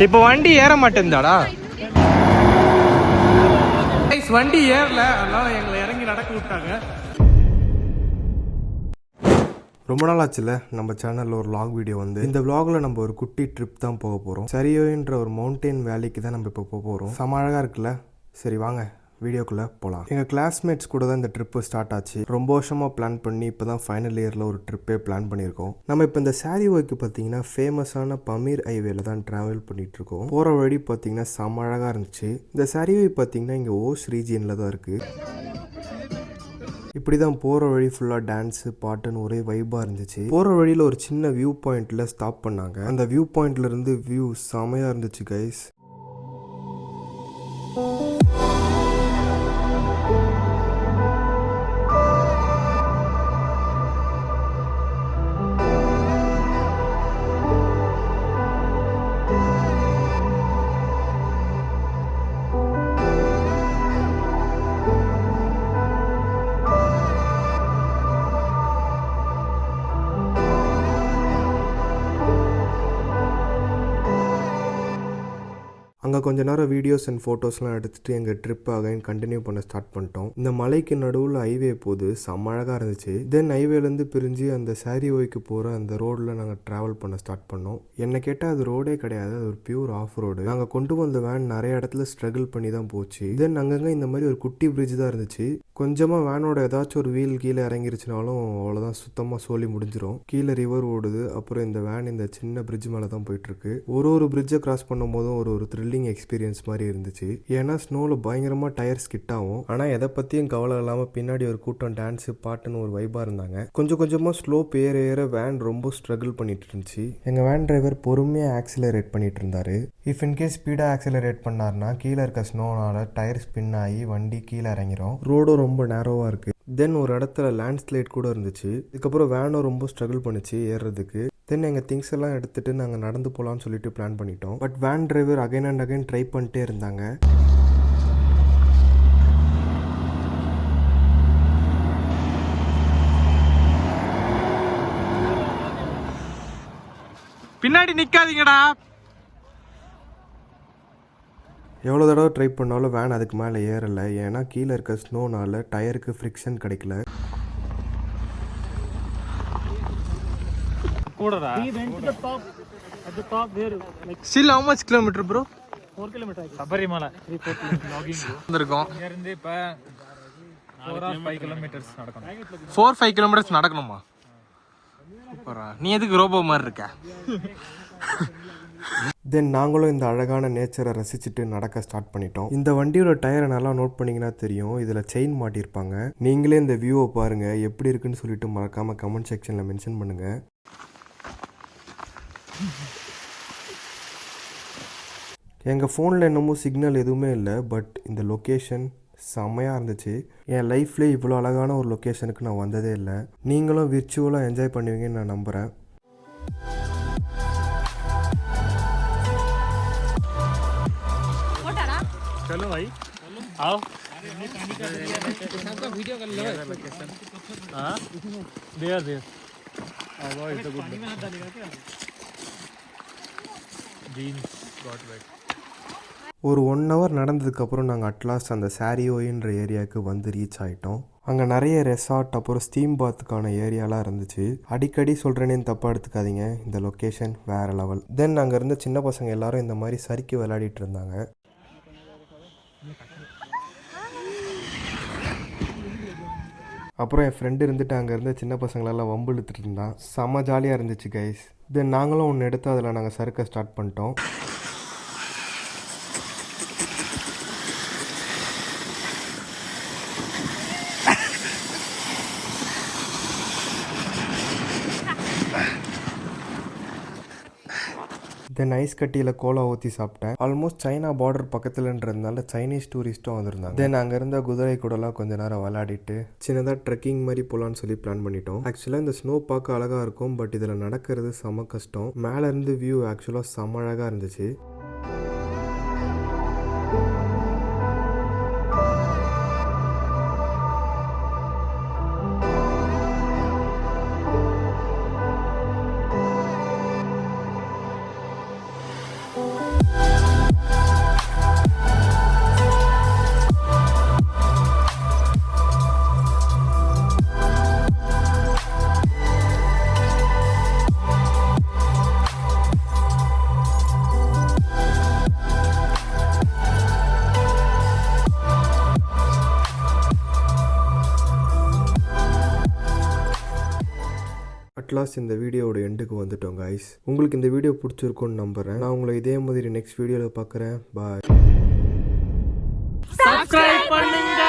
இப்போ வண்டி ஏற மாட்டேந்தாடா. வண்டி ஏறல, அதனால எங்களை இறங்கி நடக்க விட்டாங்க. ரொம்ப நாள் ஆச்சுல நம்ம சேனலில் ஒரு வ்ளாக் வீடியோ வந்து. இந்த வ்ளாகில் நம்ம ஒரு குட்டி ட்ரிப் தான் போக போகிறோம். சரியோன்ற ஒரு மவுண்டைன் வேலிக்கு தான் நம்ம இப்போ போக போகிறோம். செம அழகாக இருக்குல்ல. சரி வாங்க வீடியோக்குள்ளே போகலாம். எங்கள் கிளாஸ்மேட்ஸ் கூட தான் இந்த ட்ரிப்பு ஸ்டார்ட் ஆச்சு. ரொம்ப வருஷமாக பிளான் பண்ணி இப்போ தான் ஃபைனல் இயரில் ஒரு ட்ரிப்பே பிளான் பண்ணியிருக்கோம். நம்ம இப்போ இந்த சாரியோக்கு பார்த்தீங்கன்னா ஃபேமஸான பமீர் ஹைவேல தான் ட்ராவல் பண்ணிகிட்ருக்கோம். போகிற வழி பார்த்தீங்கன்னா செம அழகாக இருந்துச்சு. இந்த சாரியோய் பார்த்தீங்கன்னா இங்கே ஓஸ் ரீஜியனில் தான் இருக்குது. இப்படி தான் போகிற வழி ஃபுல்லாக டான்ஸு பாட்டுன்னு ஒரே வைபாக இருந்துச்சு. போகிற வழியில் ஒரு சின்ன வியூ பாயிண்டில் ஸ்டாப் பண்ணாங்க. அந்த வியூ பாயிண்ட்லேருந்து வியூ செமையாக இருந்துச்சு கைஸ். அங்கே கொஞ்ச நேரம் வீடியோஸ் அண்ட் ஃபோட்டோஸ்லாம் எடுத்துகிட்டு எங்கள் ட்ரிப் அகைன் கண்டினியூ பண்ண ஸ்டார்ட் பண்ணிட்டோம். இந்த மலைக்கு நடுவில் ஹைவே போது செம்ம அழகாக இருந்துச்சு. தென் ஹைவேலேருந்து பிரிஞ்சு அந்த சாரியோய்க்கு போகிற அந்த ரோடில் நாங்கள் ட்ராவல் பண்ண ஸ்டார்ட் பண்ணோம். என்னை கேட்டால் அது ரோடே கிடையாது, அது ஒரு பியூர் ஆஃப் ரோடு. நாங்கள் கொண்டு வந்த வேன் நிறைய இடத்துல ஸ்ட்ரகிள் பண்ணி தான் போச்சு. தென் அங்கங்கே இந்த மாதிரி ஒரு குட்டி பிரிட்ஜ் தான் இருந்துச்சு. கொஞ்சமாக வேனோட ஏதாச்சும் ஒரு வீல் கீழே இறங்கிருச்சுனாலும் அவ்வளோதான், சுத்தமாக சோலி முடிஞ்சிடும். கீழே ரிவர் ஓடுது. அப்புறம் இந்த வேன் இந்த சின்ன பிரிட்ஜ் மேலே தான் போயிட்டுருக்கு. ஒரு பிரிட்ஜை கிராஸ் பண்ணும் போதும் ஒரு த்ரில்லிங் எக்ஸ்பீரியன்ஸ் மாதிரி இருந்துச்சு. ஏன்னா ஸ்னோவில் பயங்கரமாக டயர் ஸ்கிட் ஆகும். ஆனால் எதை பற்றியும் கவலை இல்லாமல் பின்னாடி ஒரு கூட்டம் டான்ஸு பாட்டுன்னு ஒரு வைபாக இருந்தாங்க. கொஞ்சம் கொஞ்சமாக ஸ்லோப் ஏற வேன் ரொம்ப ஸ்ட்ரகிள் பண்ணிட்டு இருந்துச்சு. எங்கள் வேன் டிரைவர் பொறுமையாக ஆக்சிலரேட் பண்ணிட்டு இருந்தாரு. இஃப் இன்கேஸ் ஸ்பீடாக ஆக்சிலரேட் பண்ணார்னா கீழே இருக்க ஸ்னோனால டயர் ஸ்பின் ஆகி வண்டி கீழே இறங்கிரும். ரோடும் ரொம்ப நேரோவாக இருக்குது. தென் ஒரு இடத்துல லேண்ட்ஸ்லைட் கூட இருந்துச்சு. இதுக்கப்புறம் வேனும் ரொம்ப ஸ்ட்ரகிள் பண்ணிச்சு ஏறுறதுக்கு. தென் எங்கள் திங்ஸ் எல்லாம் எடுத்துகிட்டு நாங்கள் நடந்து போகலான்னு சொல்லிட்டு பிளான் பண்ணிட்டோம். But van driver again and again try பண்ணிட்டே இருந்தாங்க. பின்னாடி நிக்காதீங்கடா. எவ்வளோ தடவை ட்ரை பண்ணாலும் வேன் அதுக்கு மேலே ஏறலை. ஏன்னா கீழே இருக்க ஸ்னோனால டயருக்கு ஃப்ரிக்ஷன் கிடைக்கல. Still how much kilometer bro? 4 kilometer. Sabarimala 3-4 logging வந்திருக்கோம். இங்க இருந்து இப்ப 4 or 5 kilometers நடக்கணும். 4-5 kilometers நடக்கணுமா? சூப்பரா. நீ எதுக்கு ரோபோ மாதிரி இருக்க? தென் நாங்களும் இந்த அழகான நேச்சரை ரசிச்சுட்டு நடக்க ஸ்டார்ட் பண்ணிட்டோம். இந்த வண்டியோட டயரை நல்லா நோட் பண்ணிங்கன்னா தெரியும், இதில் செயின் மாட்டியிருப்பாங்க. நீங்களே இந்த வியூவை பாருங்கள், எப்படி இருக்குன்னு சொல்லிட்டு மறக்காமல் கமெண்ட் செக்ஷனில் மென்ஷன் பண்ணுங்கள். எங்கள் ஃபோனில் என்னமோ சிக்னல் எதுவுமே இல்லை. பட் இந்த லொக்கேஷன் செம்மையாக இருந்துச்சு. என் லைஃப்லேயே இவ்வளோ அழகான ஒரு லொக்கேஷனுக்கு நான் வந்ததே இல்லை. நீங்களும் விர்ச்சுவலாக என்ஜாய் பண்ணுவீங்கன்னு நான் நம்புகிறேன். चलो भाई आओ सबका वीडियो कर लो हां देयर आओ इट्स अ गुड जीन्स गॉट वेट. ஒரு 1 hour நடந்ததுக்கப்புறம் நாங்கள் அட்லாஸ்ட் அந்த சாரியோயின்ற ஏரியாவுக்கு வந்து ரீச் ஆகிட்டோம். அங்கே நிறைய ரெசார்ட் அப்புறம் ஸ்டீம் பாத்துக்கான ஏரியாலாம் இருந்துச்சு. அடிக்கடி சொல்கிறேனேன்னு தப்பாக எடுத்துக்காதீங்க, இந்த லொக்கேஷன் வேறு லெவல். தென் அங்கே இருந்த சின்ன பசங்க எல்லாரும் இந்த மாதிரி சறுக்கி விளையாடிட்டு இருந்தாங்க. அப்புறம் என் ஃப்ரெண்டு இருந்துட்டு அங்கே இருந்த சின்ன பசங்களெல்லாம் வம்பு இழுத்துட்டு இருந்தான். செம்ம ஜாலியாக இருந்துச்சு கைஸ். தென் நாங்களும் ஒன்று எடுத்து அதில் நாங்கள் சறுக்க ஸ்டார்ட் பண்ணிட்டோம். தென் ஐஸ் கட்டியில் கோலா ஊற்றி சாப்பிட்டேன். ஆல்மோஸ்ட் சைனா பார்டர் பக்கத்துலன்றதுனால சைனீஸ் டூரிஸ்ட்டும் வந்திருந்தாங்க. தென் அங்கே இருந்த குதிரை கூடலாம் கொஞ்ச நேரம் விளையாடிட்டு சின்னதாக ட்ரெக்கிங் மாதிரி போகலான்னு சொல்லி பிளான் பண்ணிட்டோம். ஆக்சுவலாக இந்த ஸ்னோ பார்க்க அழகாக இருக்கும். பட் இதில் நடக்கிறது செம கஷ்டம். மேலே இருந்து வியூ ஆக்சுவலாக செம அழகாக இருந்துச்சு. அட்லாஸ்ட் இந்த வீடியோவோட எண்டுக்கு வந்துட்டோம் கைஸ். உங்களுக்கு இந்த வீடியோ பிடிச்சிருக்கும்னு நம்புறேன். நான் உங்களை இதே மாதிரி நெக்ஸ்ட் வீடியோவில் பார்க்குறேன். பாய். சப்ஸ்கிரைப் பண்ணுங்க.